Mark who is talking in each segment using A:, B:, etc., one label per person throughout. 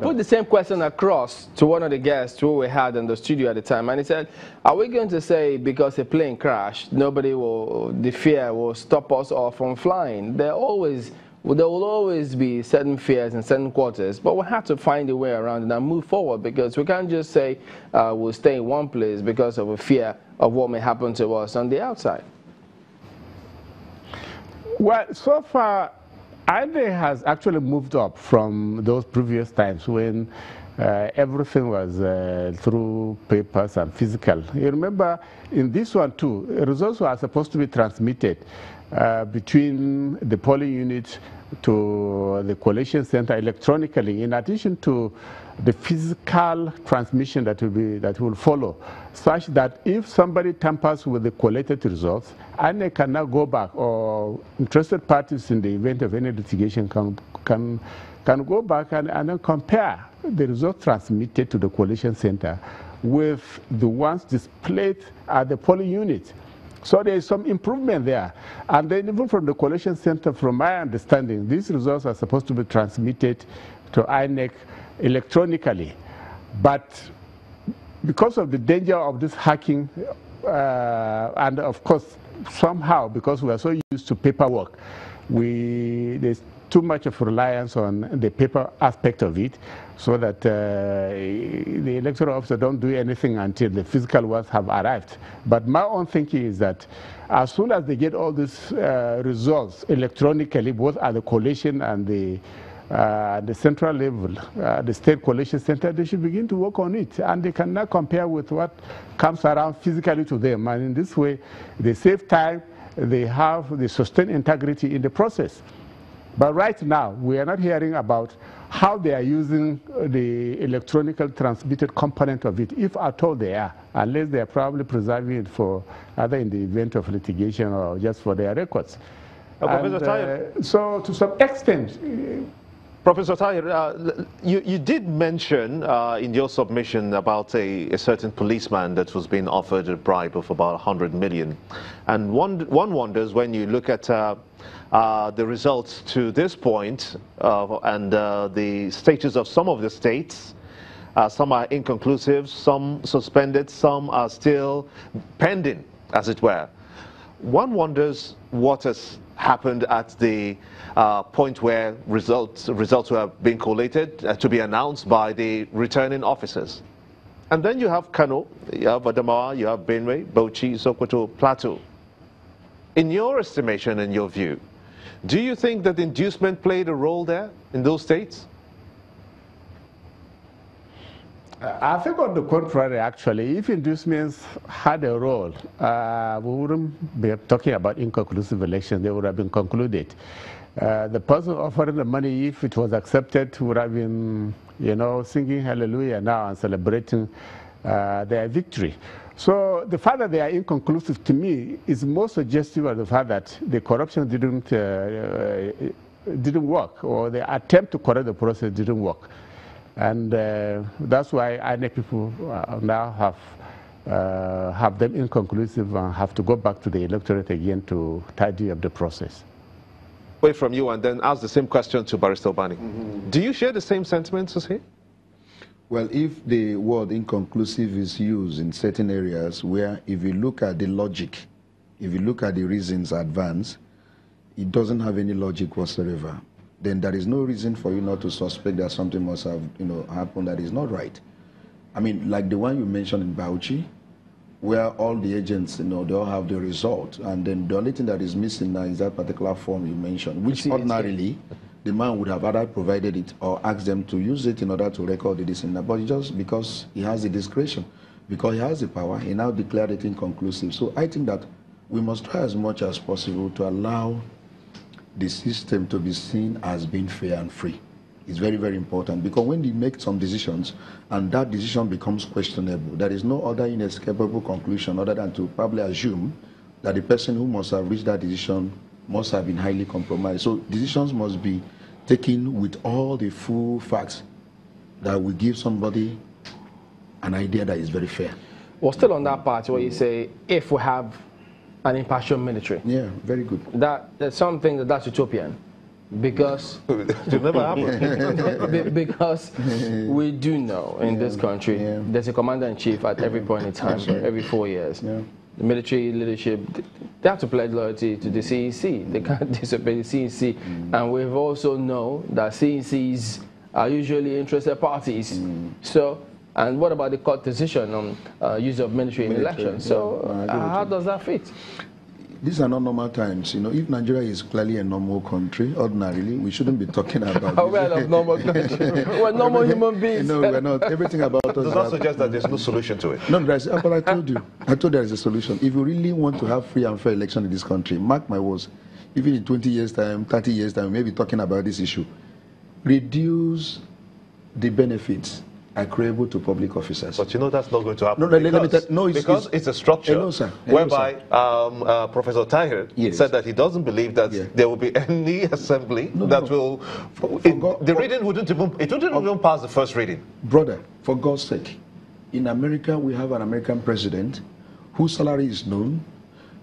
A: put the same question across to one of the guests who we had in the studio at the time, and he said, are we going to say because a plane crashed, the fear will stop us all from flying? There will always be certain fears in certain quarters, but we have to find a way around it and move forward, because we can't just say we'll stay in one place because of a fear of what may happen to us on the outside.
B: Well, so far, INEC has actually moved up from those previous times when everything was through papers and physical. You remember in this one too, results were supposed to be transmitted between the polling unit to the collation center electronically, in addition to the physical transmission that will follow, such that if somebody tampers with the collated results, INEC can now go back, or interested parties in the event of any litigation can go back and then compare the results transmitted to the collation center with the ones displayed at the polling unit. So there is some improvement there. And then even from the collation center, from my understanding, these results are supposed to be transmitted to INEC electronically. But because of the danger of this hacking, and of course, somehow, because we are so used to paperwork, there's too much of reliance on the paper aspect of it, so that the electoral officer don't do anything until the physical ones have arrived. But my own thinking is that as soon as they get all these results electronically, both at the collation and the central level, the state collation center, they should begin to work on it, and they can now compare with what comes around physically to them. And in this way, they save time, they have the sustained integrity in the process. But right now, we are not hearing about how they are using the electronically transmitted component of it, if at all they are, unless they are probably preserving it for either in the event of litigation or just for their records. So to some extent,
C: Professor Tahir, you did mention in your submission about a certain policeman that was being offered a bribe of about 100 million. And one wonders, when you look at the results to this point and the status of some of the states, some are inconclusive, some suspended, some are still pending, as it were. One wonders what has happened at the point where results were being collated to be announced by the returning officers. And then you have Kano, you have Adamawa, you have Benue, Bauchi, Sokoto, Plateau. In your estimation and your view, do you think that inducement played a role there in those states?
B: I think on the contrary, actually, if inducements had a role, we wouldn't be talking about inconclusive elections. They would have been concluded. The person offering the money, if it was accepted, would have been, singing hallelujah now and celebrating their victory. So the fact that they are inconclusive, to me, is more suggestive of the fact that the corruption didn't work, or the attempt to correct the process didn't work. And that's why INEC people now have them inconclusive and have to go back to the electorate again to tidy up the process.
C: Away from you and then ask the same question to Barrister Obani. Do you share the same sentiments as he?
D: Well, if the word inconclusive is used in certain areas where, if you look at the logic, if you look at the reasons advanced, it doesn't have any logic whatsoever, then there is no reason for you not to suspect that something must have, happened that is not right. I mean, like the one you mentioned in Bauchi, where all the agents, they all have the result, and then the only thing that is missing now is that particular form you mentioned, which ordinarily the man would have either provided it or asked them to use it in order to record the decision. But just because he has the discretion, because he has the power, he now declared it inconclusive. So I think that we must try as much as possible to allow the system to be seen as being fair and free. It's very, very important, because when you make some decisions and that decision becomes questionable, there is no other inescapable conclusion other than to probably assume that the person who must have reached that decision must have been highly compromised. So decisions must be taken with all the full facts that will give somebody an idea that is very fair.
A: Well, still on that part where you say, if we have an impartial military.
D: Yeah, very good.
A: That's something that's utopian. Because
C: it never happened.
A: because we do know in this country there's a commander-in-chief at every point in time, every 4 years. The military leadership, they have to pledge loyalty to the CEC. They can't disobey the CEC. And we've also known that CECs are usually interested parties. So, and what about the court decision on use of military in elections? So how does that fit?
D: These are not normal times. You know, if Nigeria is clearly a normal country, ordinarily, we shouldn't be talking about this.
A: We're not normal country. We're normal human beings.
D: No, we're not. Everything about us.
C: Does that suggest that there's no solution to it?
D: No, but I told you. I told there is a solution. If you really want to have free and fair election in this country, mark my words, even in 20 years' time, 30 years' time, we may be talking about this issue. Reduce the benefits accruable to public officers.
C: But you know that's not going to happen.
D: Because
C: it's a structure whereby Professor Tahir said that he doesn't believe that there will be any assembly that will. The reading wouldn't even pass the first reading.
D: Brother, for God's sake, in America we have an American president whose salary is known.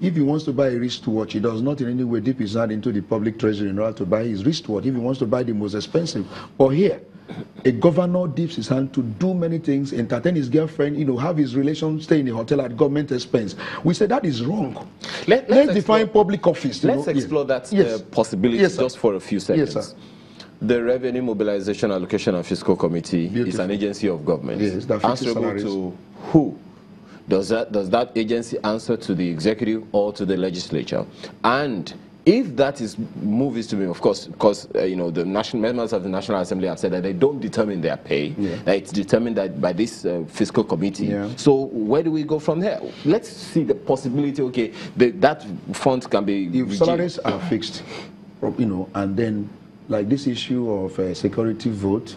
D: If he wants to buy a wristwatch, he does not in any way dip his hand into the public treasury in order to buy his wristwatch. If he wants to buy the most expensive, or here, a governor dips his hand to do many things, entertain his girlfriend, you know, have his relation, stay in a hotel at government expense. We say that is wrong. Let's define public office.
E: Let's explore that possibility just for a few seconds.
D: Yes, sir.
E: The Revenue Mobilization, Allocation and Fiscal Committee is an agency of government. Answerable to who? Does that agency answer to the executive or to the legislature? And if that moves to me, of course, because you know the members of the National Assembly have said that they don't determine their pay; that it's determined that by this fiscal committee. So where do we go from there? Let's see the possibility. Okay, that fund can be.
D: If salaries are fixed, you know, and then like this issue of security vote,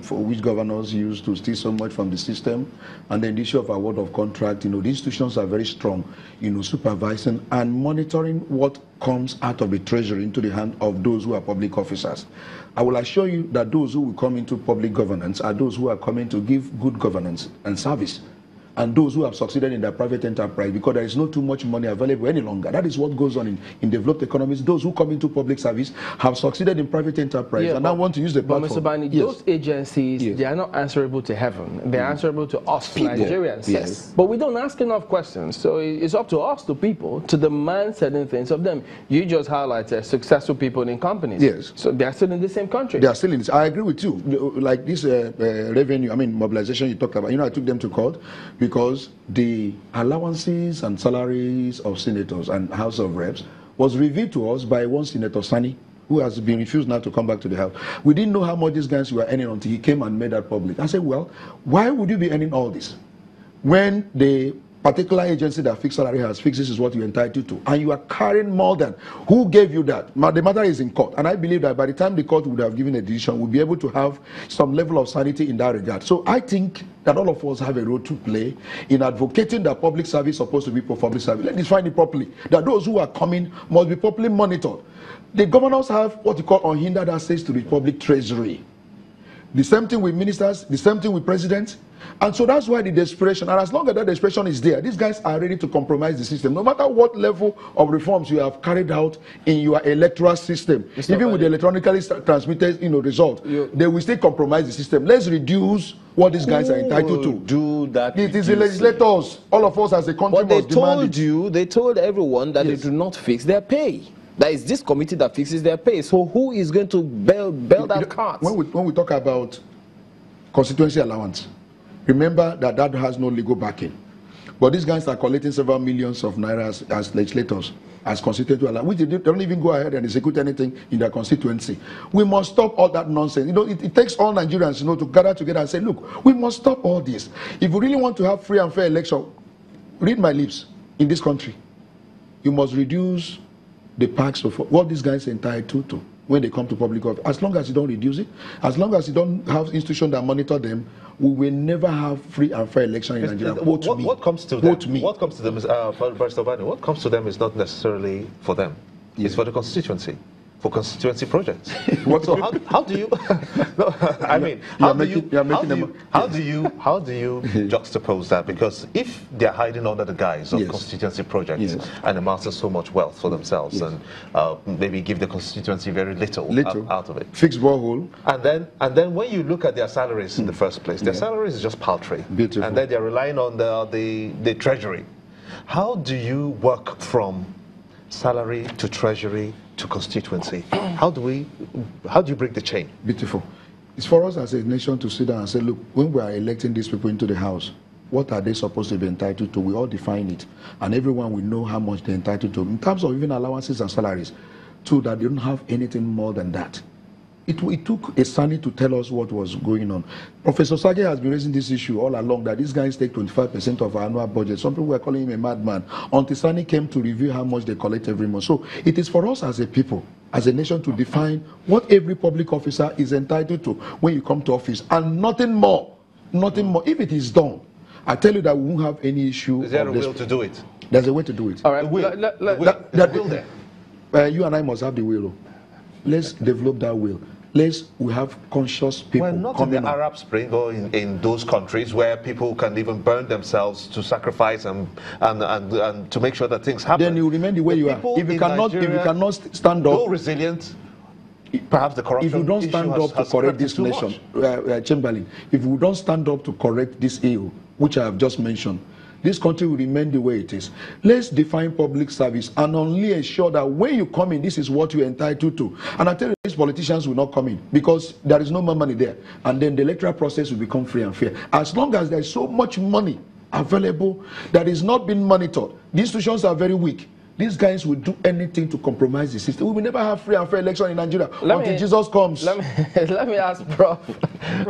D: for which governors used to steal so much from the system, and then the issue of award of contract, you know, the institutions are very strong, you know, supervising and monitoring what comes out of the treasury into the hand of those who are public officers. I will assure you that those who will come into public governance are those who are coming to give good governance and service, and those who have succeeded in their private enterprise, because there is not too much money available any longer. That is what goes on in developed economies. Those who come into public service have succeeded in private enterprise and now want to use the platform.
A: Mr. Bani, those agencies, they are not answerable to heaven. They are answerable to us, Nigerians. But we don't ask enough questions. So it's up to us, the people, to demand certain things of them. You just highlighted successful people in companies. So they are still in the same country.
D: They are still in this. I agree with you. Like this revenue, mobilization you talked about, you know, I took them to court because the allowances and salaries of senators and House of Reps was revealed to us by one Senator Sani, who has been refused now to come back to the House. We didn't know how much these guys were earning until he came and made that public. I said, well, why would you be earning all this when the particular agency that fixed salary has fixed this is what you're entitled to, and you are carrying more than? Who gave you that? The matter is in court, and I believe that by the time the court would have given a decision, we'll be able to have some level of sanity in that regard. So I think that all of us have a role to play in advocating that public service is supposed to be for public service. Let's define it properly, that those who are coming must be properly monitored. The governors have what you call unhindered access to the public treasury. The same thing with ministers, the same thing with presidents. And so that's why the desperation, and as long as that desperation is there, these guys are ready to compromise the system. No matter what level of reforms you have carried out in your electoral system, even with the electronically transmitted result, they will still compromise the system. Let's reduce what these guys are entitled to.
E: Do that.
D: It is the legislators, all of us as a country must demand it.
E: They told everyone that they do not fix their pay. That is this committee that fixes their pay. So who is going to bail that cart?
D: When we talk about constituency allowance, remember that has no legal backing. But these guys are collecting several millions of naira as legislators, as constituency allowance, which they don't even go ahead and execute anything in their constituency. We must stop all that nonsense. It takes all Nigerians, to gather together and say, look, we must stop all this. If we really want to have free and fair election, read my lips, in this country, you must reduce the packs of what these guys are entitled to when they come to public office. As long as you don't reduce it, as long as you don't have institutions that monitor them, we will never have free and fair election in Nigeria.
C: What comes to them is, Barrister Bani, what comes to them is not necessarily for them. It's for the constituency. for constituency projects. So how do you? No, I mean, how do you juxtapose that? Because if they're hiding under the guise of constituency projects and amassing so much wealth for themselves, and maybe give the constituency very little out of it,
D: fixed borehole,
C: and then when you look at their salaries in the first place, their salaries is just paltry, and then they're relying on the treasury. How do you work from salary to treasury to constituency? How do you break the chain?
D: Beautiful. It's for us as a nation to sit down and say, look, when we are electing these people into the house, what are they supposed to be entitled to? We all define it, and everyone will know how much they're entitled to in terms of even allowances and salaries, too, that they don't have anything more than that. It took a Sani to tell us what was going on. Professor Sage has been raising this issue all along, that these guys take 25% of our annual budget. Some people were calling him a madman, until Sani came to review how much they collect every month. So it is for us as a people, as a nation, to define what every public officer is entitled to when you come to office, and nothing more. Nothing more. If it is done, I tell you that we won't have any issue.
C: Is there a will to do it?
D: There's a way to do it.
A: All right.
C: The will. The will there.
D: You and I must have the will. Let's develop that will. We have conscious people.
C: Well, not in the Arab Spring or in those countries where people can even burn themselves to sacrifice and to make sure that things happen.
D: Then you remain the way you are. If you cannot stand up,
C: so resilient. Perhaps the corruption.
D: If you don't stand up to correct this nation, Chamberlain, if you don't stand up to correct this ill, which I have just mentioned, this country will remain the way it is. Let's define public service and only ensure that when you come in, this is what you're entitled to. And I tell you, these politicians will not come in because there is no more money there. And then the electoral process will become free and fair. As long as there's so much money available that is not being monitored, the institutions are very weak. These guys will do anything to compromise the system. We will never have free and fair election in Nigeria until Jesus comes.
A: Let me ask Prof.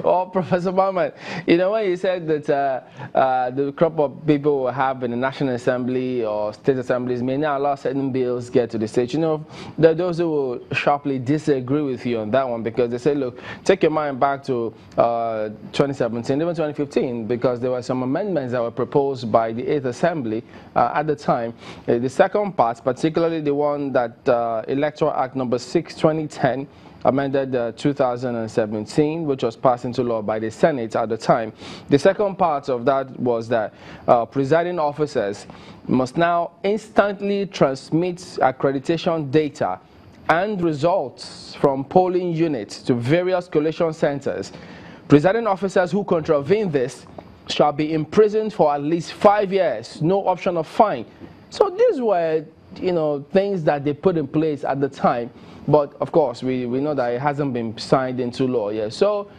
A: or Professor Baumann. You know, when you said that the crop of people we have in the National Assembly or state assemblies may not allow certain bills get to the state, you know, there are those who will sharply disagree with you on that one, because they say, look, take your mind back to 2017, even 2015, because there were some amendments that were proposed by the 8th Assembly at the time. The second parts, particularly the one that Electoral Act number 6, 2010, amended 2017, which was passed into law by the Senate at the time. The second part of that was that presiding officers must now instantly transmit accreditation data and results from polling units to various collation centers. Presiding officers who contravene this shall be imprisoned for at least 5 years, no option of fine. So these were, you know, things that they put in place at the time. But of course, we know that it hasn't been signed into law yet. So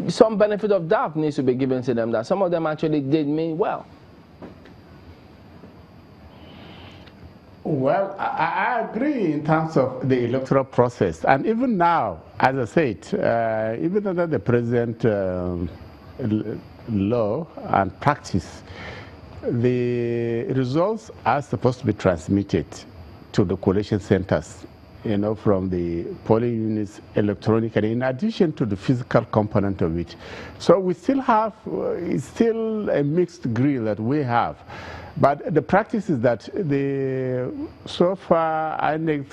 A: some benefit of doubt needs to be given to them, that some of them actually did mean well.
B: Well, I agree in terms of the electoral process. And even now, as I said, even under the present law and practice, the results are supposed to be transmitted to the collation centers, you know, from the polling units electronically, in addition to the physical component of it. So we still have, it's still a mixed grill that we have. But the practice is that so far, INEC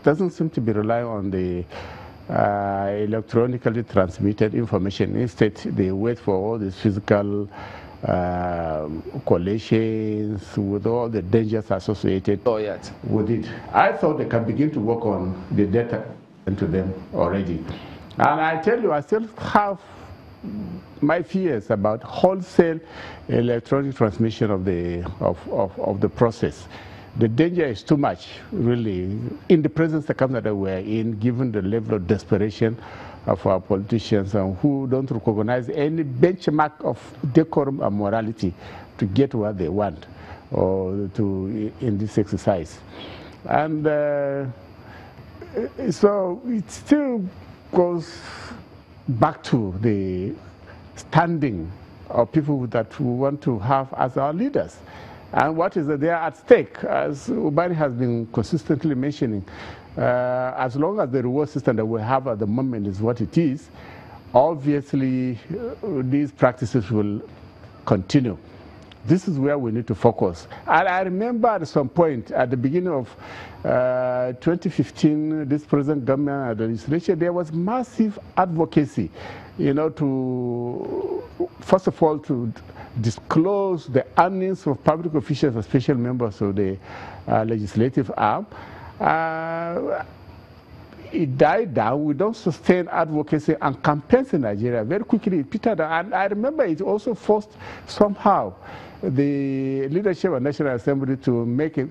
B: doesn't seem to be relying on the electronically transmitted information. Instead, they wait for all these physical collations with all the dangers associated with it. I thought they can begin to work on the data into them already. And I tell you, I still have my fears about wholesale electronic transmission of the process. The danger is too much, really, in the present circumstance that we're in, given the level of desperation of our politicians and who don't recognize any benchmark of decorum and morality to get what they want or in this exercise. And so it still goes back to the standing of people that we want to have as our leaders. And what is there at stake, as Ubani has been consistently mentioning, as long as the reward system that we have at the moment is what it is, obviously these practices will continue. this is where we need to focus. And I remember at some point at the beginning of 2015, this present government and the legislature, there was massive advocacy, you know, to, first of all, to disclose the earnings of public officials, especially members of the legislative arm. It died down. We don't sustain advocacy and campaigns in Nigeria. Very quickly it petered out. And I remember it also forced somehow the leadership of National Assembly to make it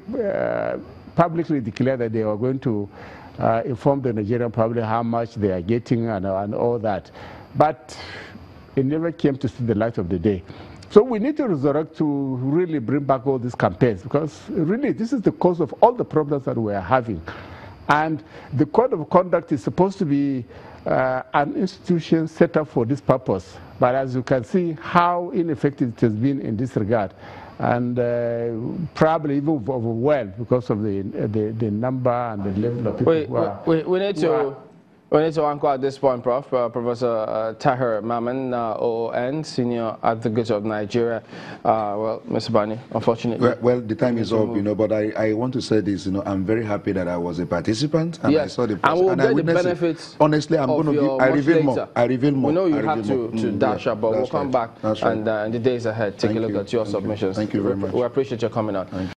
B: publicly declare that they were going to inform the Nigerian public how much they are getting and all that. But it never came to see the light of the day. So we need to resurrect to really bring back all these campaigns, because really this is the cause of all the problems that we are having. And the code of conduct is supposed to be an institution set up for this purpose. But as you can see how ineffective it has been in this regard, and probably even overwhelmed because of the number and the level of people
A: we need to anchor at this point, Prof. Professor Tahir Maman, OON, Senior Advocate of Nigeria. Well, Mr. Bani, unfortunately.
D: Well, the time is up, you know, but I want to say this, you know, I'm very happy that I was a participant and I saw the process.
A: And we'll get the benefits.
D: Honestly, I'm going to give, I reveal more.
A: We know you have to dash up, but we'll come back and in the days ahead, take a look at your submissions.
D: Thank you very much.
A: We appreciate your coming on.